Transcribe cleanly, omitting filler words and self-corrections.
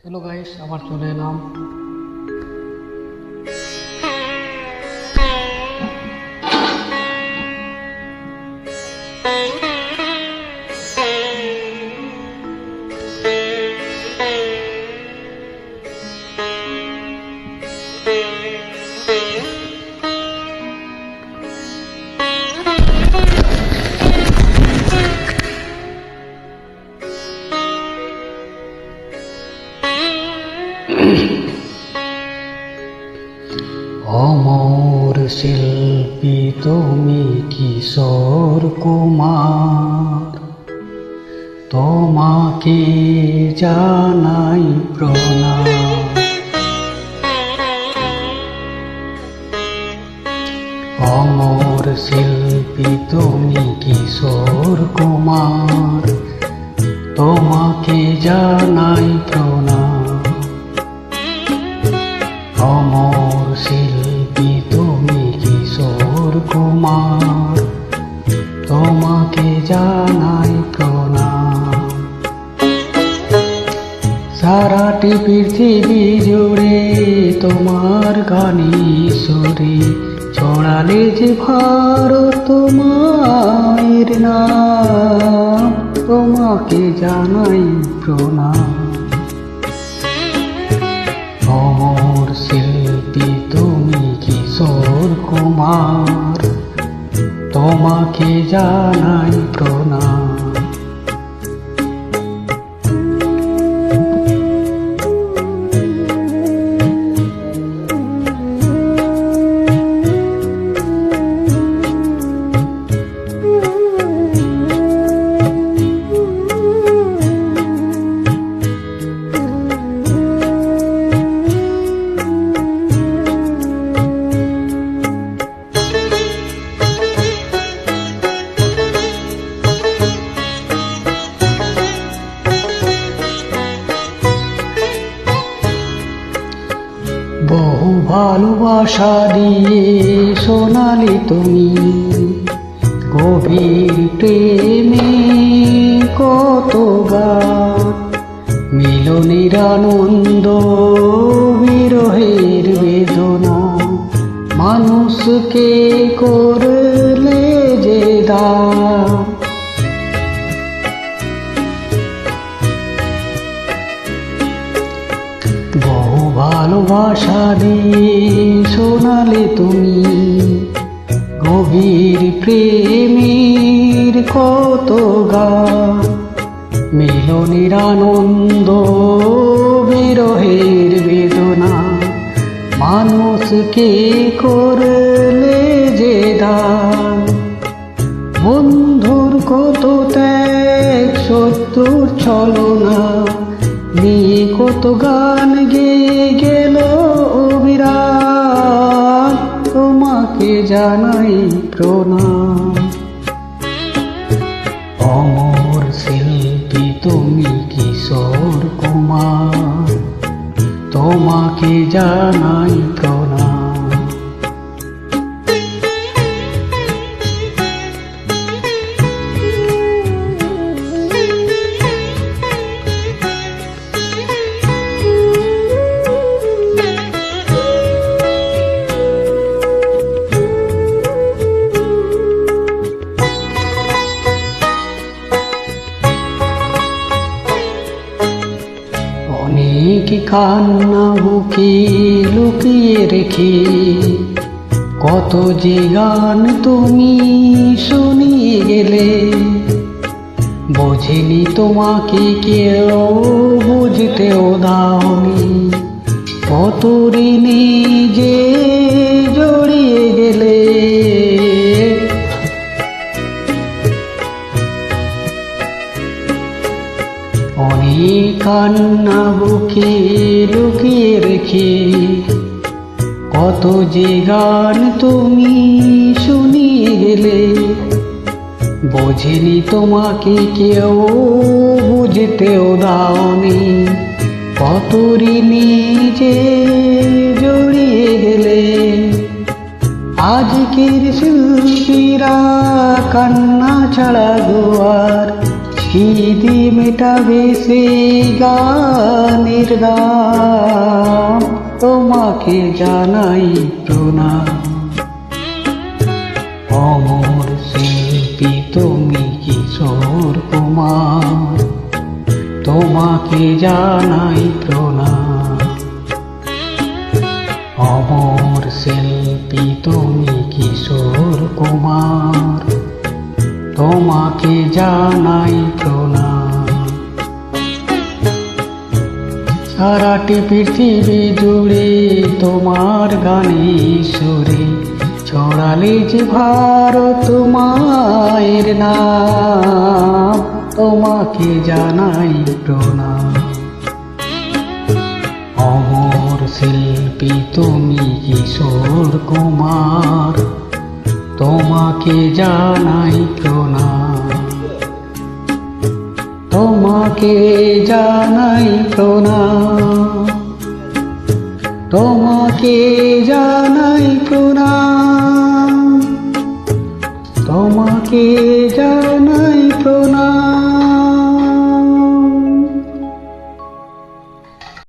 Hello guys, আবার চলে এলাম। অমর শিল্পী তুমি কিশোর কুমার, তোমাকে জানাই প্রণাম। অমর শিল্পী তুমি কিশোর কুমার, তোমাকে জানাই প্রণাম। অমর শিল্পী তুমি কিশোর কুমার, তোমাকে জানাই প্রণাম। সারাটি পৃথিবী জুড়ে তোমার গানে সুরে ছড়ালে যে ভারত মায়ের নাম, তোমাকে জানাই প্রণাম। অমর শিল্পী তুমি কিশোর কুমার, তোমাকে জানাই প্রণাম। বহু ভালোবাসা দিয়ে শোনালে তুমি গভীর প্রেমে কত গান, মিলনের আনন্দ বিরহের বেদনা, মানুষকে করলে যে দান। বহু ভালোবাসা দিয়ে শোনালে তুমি গভীর প্রেমের কত গান, মিলনের আনন্দ বিরহের বেদনা, মানুষকে করলে যে দান। বন্ধুর কত ত্যাগ, শত্রুর ছলনা নিয়ে কত গান গেয়ে গেল অবিরাম, তোমাকে জানাই প্রণাম। অমর শিল্পী তুমি কিশোর কুমার, তোমাকে জানাই প্রণাম। অনেক কান্না বুকে লুকিয়ে রেখে কত যে গান তুমি শুনিয়ে গেলে, বোঝেনি তোমাকে কেউ, বুঝতেও দাওনি, কত ঋণে যে জড়িয়ে গেলে। অনেক কান্না বুকে লুকিয়ে রেখে কত যে গান তুমি শুনিয়ে গেলে, বোঝেনি তোমাকে কেউ, বুঝতেও দাওনি, কত ঋণে যে জড়িয়ে গেলে। আজকের শিল্পীরা কান্না ছাড়া গোয়ার কি দিয়ে মেটাবে সেই গানের দাম, তোমাকে জানাই প্রণাম। অমর শিল্পী তুমি কিশোর কুমার, তোমাকে জানাই প্রণাম। অমর শিল্পী তুমি কিশোর কুমার, তোমাকে জানাই প্রণাম। সারাটি পৃথিবী জুড়ে তোমার গানে সুরে ছড়ালে যে ভারত মায়ের নাম, তোমাকে জানাই প্রণাম। অমর শিল্পী তুমি কিশোর কুমার, তোমাকে জানাই প্রণাম। তোমাকে জানাই প্রণাম, তোমাকে জানাই প্রণাম, তোমাকে জানাই